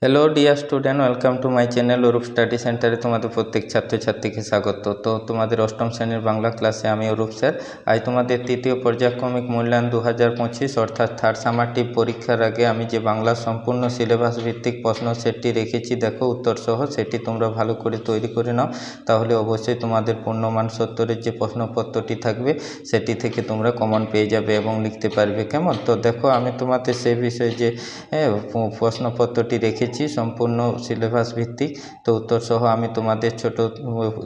Hello dear student, welcome to my channel Arup study সেন্টারে তোমাদের প্রত্যেক ছাত্রছাত্রীকে স্বাগত। তো তোমাদের অষ্টম শ্রেণীর বাংলা ক্লাসে আমি অরূপ স্যার। আজ তোমাদের তৃতীয় পর্যায়ক্রমিক মূল্যায়ন 2025 অর্থাৎ থার্ড সামারটিভ পরীক্ষার আগে আমি যে বাংলা সম্পূর্ণ সিলেবাস ভিত্তিক প্রশ্ন সেটটি রেখেছি, দেখো উত্তর সহ, সেটি তোমরা ভালো করে তৈরি করে নাও। তাহলে অবশ্যই তোমাদের পূর্ণমান 70-এর যে প্রশ্নপত্রটি থাকবে সেটি থেকে তোমরা কমন পেয়ে যাবে এবং লিখতে পারবে। কেমন? তো দেখো আমি তোমাদের সেই বিষয়ে যে প্রশ্নপত্রটি রেখেছি সম্পূর্ণ সিলেবাস ভিত্তিক, তো উত্তর সহ আমি তোমাদের ছোট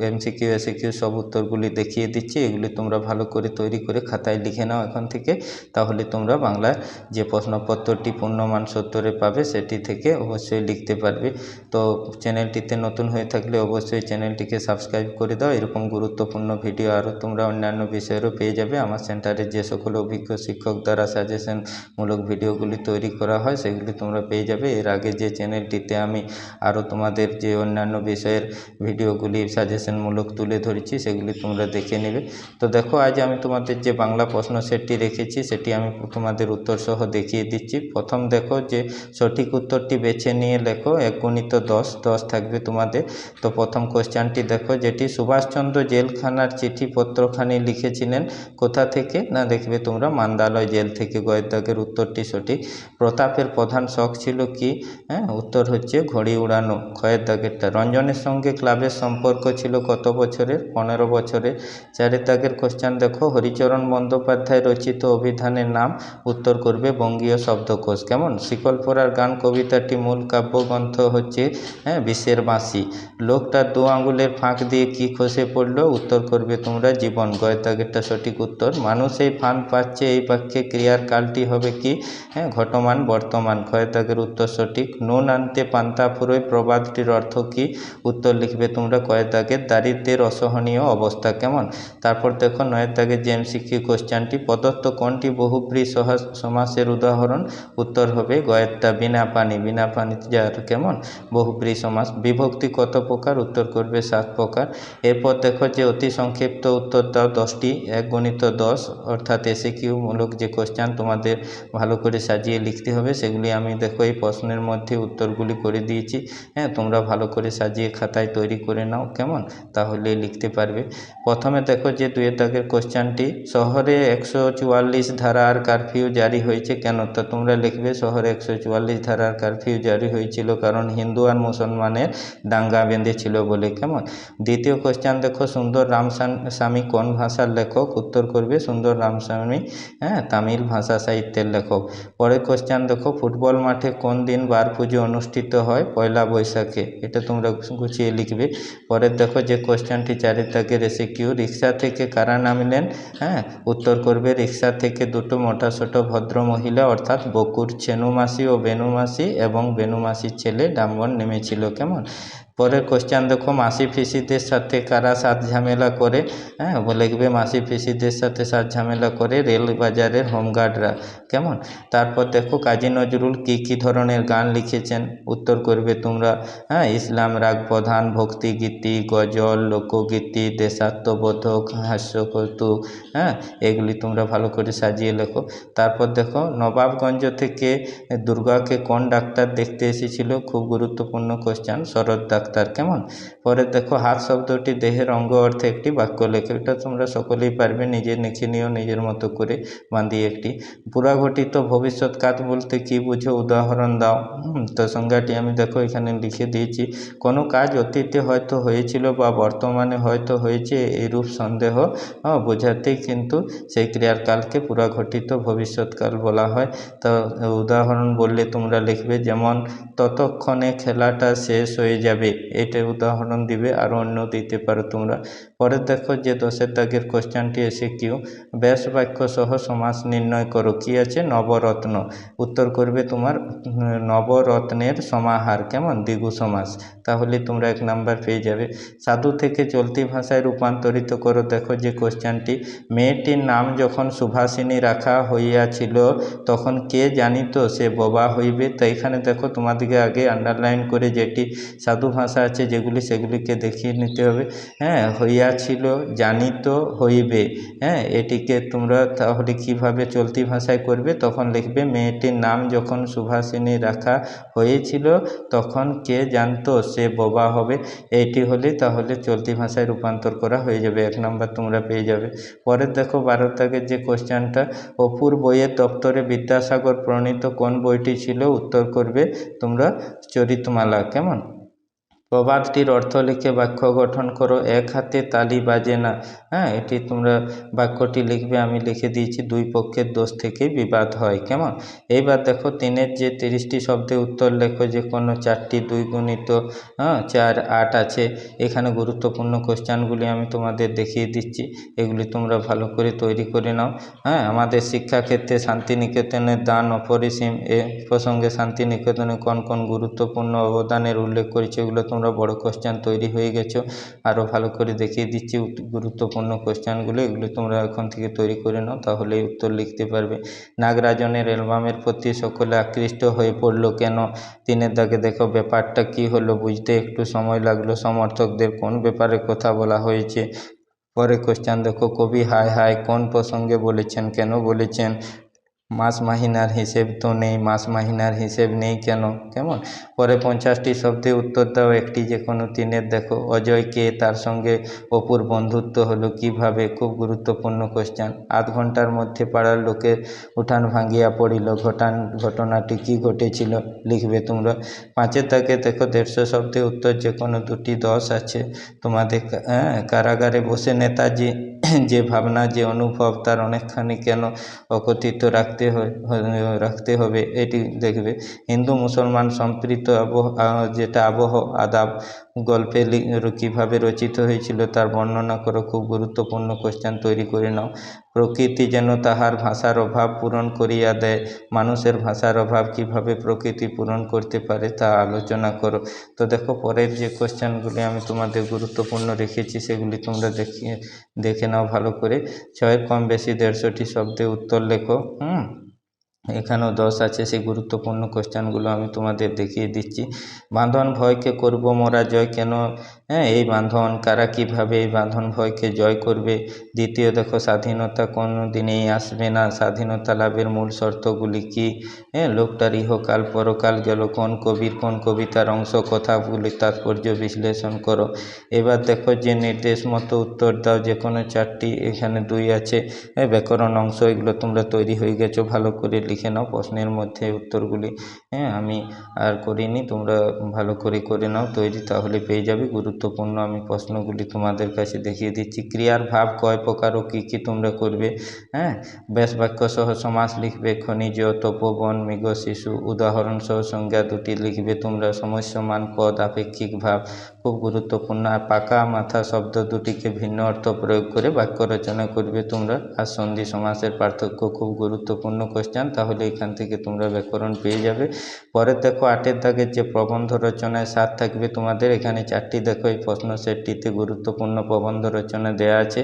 এমসিকিউ এসিকিউ সব উত্তরগুলি দেখিয়ে দিচ্ছি। এগুলি তোমরা ভালো করে তৈরি করে খাতায় লিখে নাও এখন থেকে, তাহলে তোমরা বাংলার যে প্রশ্নপত্রটি পূর্ণমান 70-এ পাবে সেটি থেকে অবশ্যই লিখতে পারবে। তো চ্যানেলটিতে নতুন হয়ে থাকলে অবশ্যই চ্যানেলটিকে সাবস্ক্রাইব করে দাও। এরকম গুরুত্বপূর্ণ ভিডিও আরও তোমরা অন্যান্য বিষয়েরও পেয়ে যাবে। আমার সেন্টারে যে সকল অভিজ্ঞ শিক্ষক দ্বারা সাজেশনমূলক ভিডিওগুলি তৈরি করা হয় সেগুলি তোমরা পেয়ে যাবে। এর আগে যে চ্যানেলটিতে আমি আরও তোমাদের যে অন্যান্য বিষয়ের ভিডিওগুলি সাজেশনমূলক তুলে ধরেছি সেগুলি তোমরা দেখে নেবে। তো দেখো আজ আমি তোমাদের যে বাংলা প্রশ্ন সেটটি রেখেছি সেটি আমি তোমাদের উত্তর সহ দেখিয়ে দিচ্ছি। প্রথম দেখো যে সঠিক উত্তরটি বেছে নিয়ে লেখো। 1 × 10, 10 থাকবে তোমাদের। তো প্রথম কোশ্চেনটি দেখো, যেটি সুভাষচন্দ্র জেলখানার চিঠিপত্রখানি লিখেছিলেন কোথা থেকে? না, দেখবে তোমরা মান্দালয় জেল থেকে। গয়ের দাগের উত্তরটি সঠিক। প্রতাপের প্রধান শখ ছিল কি? উত্তর হচ্ছে ঘড়ি উড়ানো, ক্ষয়ের দাগেরটা। রঞ্জনের সঙ্গে ক্লাবের সম্পর্ক ছিল কত বছরের? 15 বছরের। 4 দাগের কোশ্চেন দেখো, হরিচরণ বন্দ্যোপাধ্যায় রচিত অভিধানের নাম? উত্তর করবে বঙ্গীয় শব্দকোষ। কেমন? শিকল পরার গান কবিতাটি মূল কাব্যগ্রন্থ হচ্ছে বিষের বাঁশি। লোকটার 2 আঙুলের ফাঁক দিয়ে কি খসে পড়ল? উত্তর করবে তোমরা জীবন। গয়ের দাগেরটা সঠিক উত্তর। মানুষ এই ফাঁদ পাচ্ছে, এই বাক্যে ক্রিয়ার কালটি হবে কি? ঘটমান বর্তমান। ক্ষয়ের দাগের উত্তর সঠিক। নুন আনতে পান্তা ফুরোয় প্রবাদটির অর্থ কি? উত্তর লিখবে তোমরা কয়ের দাগের দারিদ্র্যের অসহনীয় অবস্থা। কেমন? তারপর দেখো 9 দাগের যে এমসিকিউ কোশ্চেনটি, প্রদত্ত কোনটি বহুব্রী সমাসের উদাহরণ? উত্তর হবে গয়েরটা বিনা পানি, বিনা পানি যার। কেমন? বহুব্রী সমাস। বিভক্তি কত প্রকার? উত্তর করবে 7 প্রকার। এরপর দেখো যে অতি সংক্ষিপ্ত উত্তর দাও 10টি। 1 × 10 অর্থাৎ এসিকিউ মূলক যে কোশ্চেন তোমাদের ভালো করে সাজিয়ে লিখতে হবে সেগুলি আমি দেখো এই প্রশ্নের মধ্যে উত্তরগুলি করে দিয়েছি। তোমরা ভালো করে সাজিয়ে খাতায় তৈরি করে নাও। কেমন? তাহলে লিখতে পারবে। প্রথমে দেখো যে 2 দাগের কোশ্চেনটি, শহরে 144 ধারার কারফিউ জারি হয়েছে কেন? তো তোমরা লিখবে শহরে 144 ধারার কারফিউ জারি হয়েছিল কারণ হিন্দু আর মুসলমানের দাঙ্গা বেঁধেছিল বলে। কেমন? দ্বিতীয় কোশ্চেন দেখো, সুন্দর রামস্বামী কোন ভাষার লেখক? উত্তর করবে সুন্দর রামস্বামী তামিল ভাষা সাহিত্যের লেখক। পরের কোশ্চেন দেখো, ফুটবল মাঠে কোন দিন বার পুজো অনুষ্ঠিত হয়? 1 বৈশাখে। এটা তোমরা গুছিয়ে লিখবে। পরের দেখো যে কোশ্চেনটি 4 দাগের এসিকিউ, রিক্সা থেকে কারা নামলেন? উত্তর করবে রিক্সা থেকে 2 মোটাসোটো ভদ্র মহিলা অর্থাৎ বকুর ছেনু মাসি ও বেনু মাসি এবং বেনু মাসির ছেলে ডাম্বর নেমেছিল। কেমন? পরের কোশ্চেন দেখো, মাসি পিসিদের সাথে কারা সাত ঝামেলা করে? লিখবে মাসি পিসিদের সাথে সাত ঝামেলা করে রেল বাজারের হোমগার্ডরা। কেমন? তারপর দেখো কাজী নজরুল কি কি ধরনের গান লিখেছেন? উত্তর করবে তোমরা ইসলাম রাগ প্রধান, ভক্তিগীতি, গজল, লোকগীতি, দেশাত্মবোধক, হাস্যকৌতুক। এগুলি তোমরা ভালো করে সাজিয়ে লেখো। তারপর দেখো নবাবগঞ্জ থেকে দুর্গাকে কোন ডাক্তার দেখতে এসেছিল? খুব গুরুত্বপূর্ণ কোশ্চেন, শরৎ ডাক্তার। কেমন? পরে দেখো হাত শব্দটি দেহের অঙ্গ অর্থে একটি বাক্য লেখো। এটা তোমরা সকলেই পারবে, নিজে লিখে নিও নিজের মতো করে বাঁধিয়ে একটি। পুরাঘটিত ভবিষ্যৎকাল বলতে কি বুঝো? উদাহরণ দাও। তো সংজ্ঞাটি আমি দেখো এখানে লিখে দিয়েছি। কোনো কাজ অতীতে হয়তো হয়েছিল বা বর্তমানে হয়তো হয়েছে এইরূপ সন্দেহ বোঝাতেই কিন্তু সেই ক্রিয়ার কালকে পুরাঘটিত ভবিষ্যৎকাল বলা হয়। তো উদাহরণ বললে তোমরা লিখবে যেমন ততক্ষণে খেলাটা শেষ হয়ে যাবে, এটা উদাহরণ দিবে। আরও অন্য দিতে পারো তোমরা। পরে দেখো যে 10 দাগের কোশ্চেনটি এসিকিউ, ব্যাস বাক্য সহ সমাস নির্ণয় করো। কি আছে? নবরত্ন। উত্তর করবে তোমার নবরত্নের সমাহার। কেমন? দ্বিগু সমাস। তাহলে তোমরা 1 নাম্বার পেয়ে যাবে। সাধু থেকে চলতি ভাষায় রূপান্তরিত করো। দেখো যে কোশ্চেনটি, মেয়েটির নাম যখন সুভাষিনী রাখা হইয়াছিল তখন কে জানিত সে বোবা হইবে? তো এখানে দেখো তোমাদেরকে আগে আন্ডারলাইন করে যেটি সাধু ভাষা আছে যেগুলি সেগুলিকে দেখিয়ে নিতে হবে। হইয়া গিয়াছিল জানিত হইবে। হ্যাঁ, এটিকে তোমরা তাহলে কিভাবে চলতি ভাষায় করবে, তখন লিখবে মেয়েটির নাম যখন সুভাষিনী রাখা হয়েছিল তখন কে জানতো সে বোবা হবে। এইটি হলে তাহলে চলতি ভাষায় রূপান্তর করা হয়ে যাবে, 1 নম্বর তোমরা পেয়ে যাবে। পরের দেখো 12 দাগের যে কোশ্চেনটা, অপুর বইয়ের দপ্তরে বিদ্যাসাগর প্রণীত কোন বইটি ছিল, উত্তর করবে তোমরা চরিতমালা। কেমন? প্রবাদটির অর্থ লিখে বাক্য গঠন করো। এক হাতে তালি বাজে না। হ্যাঁ, এটি তোমরা বাক্যটি লিখবে, আমি লিখে দিয়েছি। দুই পক্ষের দোষ থেকে বিবাদ হয়। কেমন? এইবার দেখো 3-এর যে 30টি শব্দে উত্তর লেখো, যে কোনো 4টি, 2 গুণিত 4 8 আছে। এখানে গুরুত্বপূর্ণ কোশ্চেনগুলি আমি তোমাদের দেখিয়ে দিচ্ছি, এগুলি তোমরা ভালো করে তৈরি করে নাও। হ্যাঁ, আমাদের শিক্ষাক্ষেত্রে শান্তিনিকেতনের দান অপরিসীম। এ প্রসঙ্গে শান্তিনিকেতনে কোন কোন গুরুত্বপূর্ণ অবদানের উল্লেখ করেছে, এগুলো তোমরা বড় কোশ্চেন তৈরি হয়ে গেছো। আরও ভালো করে দেখিয়ে দিচ্ছি গুরুত্বপূর্ণ কোশ্চেনগুলো, এগুলো তোমরা এখন থেকে তৈরি করে নাও, তাহলে উত্তর লিখতে পারবে। নাগরাজনের অ্যালবামের প্রতি সকলে আকৃষ্ট হয়ে পড়লো কেন? 3-এর দাগে দেখো ব্যাপারটা কি হলো, বুঝতে একটু সময় লাগলো। সমর্থকদের কোন ব্যাপারে কথা বলা হয়েছে। পরে কোশ্চেন দেখো, কবি হায় হায় কোন প্রসঙ্গে বলেছেন, কেন বলেছেন। মাস মাহিনার হিসেব তো নেই, মাস মাহিনার হিসেব নেই কেন। কেমন? পরে 50টি শব্দে উত্তর দাও একটি, যে কোনো 3-এর দেখো। অজয় কে, তার সঙ্গে অপুর বন্ধুত্ব হলো কিভাবে, খুব গুরুত্বপূর্ণ কোশ্চেন। আধ ঘন্টার মধ্যে পাড়ার লোকের উঠান ভাঙ্গিয়া পড়িল, ঘটনাটি কি ঘটেছিল, লিখবে তোমরা। 5-এর দাগে দেখো 150 শব্দে উত্তর, যে কোনো দুটি। 10 আছে তোমাদের। কারাগারে বসে নেতাজি যে ভাবনা, যে অনুভব, তার অনেকখানি কেন অকথিত রাখতে হবে, এটি দেখবে। হিন্দু মুসলমান সম্প্রীত যেটা আবহ আদাব গল্পে কীভাবে রচিত হয়েছিল তার বর্ণনা করো, খুব গুরুত্বপূর্ণ কোশ্চেন তৈরি করে নাও। প্রকৃতি যেন তাহার ভাষার অভাব পূরণ করিয়া দেয়, মানুষের ভাষার অভাব কিভাবে প্রকৃতি পূরণ করতে পারে তা আলোচনা করো। তো দেখো পরের যে কোশ্চেনগুলি আমি তোমাদের গুরুত্বপূর্ণ রেখেছি, সেগুলি তোমরা দেখে নাও ভালো করে। 6-এর কম বেশি 150টি শব্দে উত্তর লেখো। এখানেও 10 আছে, সেই গুরুত্বপূর্ণ কোশ্চেনগুলো আমি তোমাদের দেখিয়ে দিচ্ছি। বাঁধন ভয়কে করব মোরা জয় কেন। হ্যাঁ, এই বাঁধন কারা কিভাবে এই বাঁধন ভয়কে জয় করবে। দ্বিতীয় দেখো, স্বাধীনতা কোনো দিনেই আসবে না, স্বাধীনতা লাভের মূল শর্তগুলি কি। হ্যাঁ, লোকটার ইহকাল পরকাল গেল কোন কবির, কোন কবিতার অংশ, কথাগুলি তাৎপর্য বিশ্লেষণ করো। এবার দেখো যে নির্দেশ মতো উত্তর দাও, যে কোনো 4টি। এখানে 2 আছে ব্যাকরণ অংশ, এগুলো তোমরা তৈরি হয়ে গেছো, ভালো করে লিখে নাও প্রশ্নের মধ্যে উত্তরগুলি। হ্যাঁ, আমি আর করিনি, তোমরা ভালো করে নাও তৈরি, তাহলে পেয়ে যাবে। গুরুত্বপূর্ণ আমি প্রশ্নগুলি তোমাদের কাছে দেখিয়ে দিচ্ছি। ক্রিয়ার ভাব কয় প্রকার ও কী কী তোমরা করবে। হ্যাঁ, ব্যাস বাক্য সহ সমাস লিখবে। খনিজ, তপোবন, মৃগ, শিশু। উদাহরণ সহ সংজ্ঞা 2টি লিখবে তোমরা। সমস্যমান পদ, আপেক্ষিক ভাব, খুব গুরুত্বপূর্ণ। আর পাকা মাথা শব্দ দুটিকে ভিন্ন অর্থ প্রয়োগ করে বাক্য রচনা করবে তোমরা। আর সন্ধি সমাসের পার্থক্য, খুব গুরুত্বপূর্ণ কোশ্চেন, তাহলে এখান থেকে তোমরা ব্যাকরণ পেয়ে যাবে। পরে দেখো 8-এর দাগের যে প্রবন্ধ রচনায় 7 থাকবে তোমাদের। এখানে 4টি দেখো, এই প্রশ্ন সেটটিতে গুরুত্বপূর্ণ প্রবন্ধ রচনা দেয়া আছে।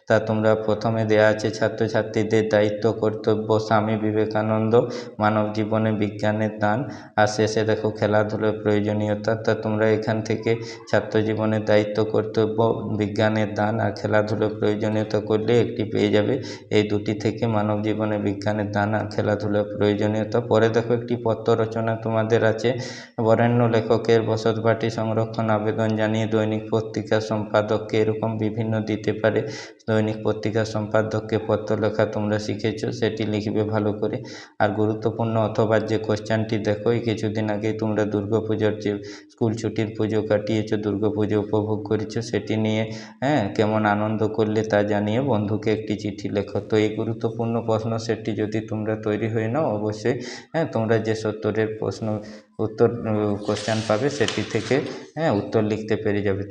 তা তোমরা প্রথমে দেয়া আছে ছাত্রছাত্রীদের দায়িত্ব কর্তব্য, স্বামী বিবেকানন্দ, মানব জীবনে বিজ্ঞানের দান। আর শেষে দেখো খেলাধুলার প্রয়োজনীয়তা। তা তোমরা এখান থেকে ছাত্র জীবনের দায়িত্ব কর্তব্য, বিজ্ঞানের দান আর খেলাধুলার প্রয়োজনীয়তা করলে একটি পেয়ে যাবে। এই 2টি থেকে মানব জীবনে বিজ্ঞানের দান আর খেলাধুলার প্রয়োজনীয়তা। পরে দেখো একটি পত্র রচনা তোমাদের আছে। বরেণ্য লেখকের বসতবাটি সংরক্ষণ আবেদন জানিয়ে দৈনিক পত্রিকার সম্পাদককে, এরকম বিভিন্ন দিতে পারে। দৈনিক পত্রিকার সম্পাদককে পত্র লেখা তোমরা শিখেছো, সেটি লিখবে ভালো করে। আর গুরুত্বপূর্ণ অথবা যে কোশ্চেনটি দেখো, এই কিছুদিন আগেই তোমরা দুর্গাপুজোর যে স্কুল ছুটির পুজো কাটিয়েছো, দুর্গাপুজো উপভোগ করেছো, সেটি নিয়ে কেমন আনন্দ করলে তা জানিয়ে বন্ধুকে একটি চিঠি লেখো। তো এই গুরুত্বপূর্ণ প্রশ্ন সেটটি যদি তোমরা তৈরি হয়ে নাও, অবশ্যই তোমরা যে 70-এর প্রশ্ন উত্তর কোশ্চেন পাবে সেটি থেকে উত্তর লিখতে পেরে যাবে।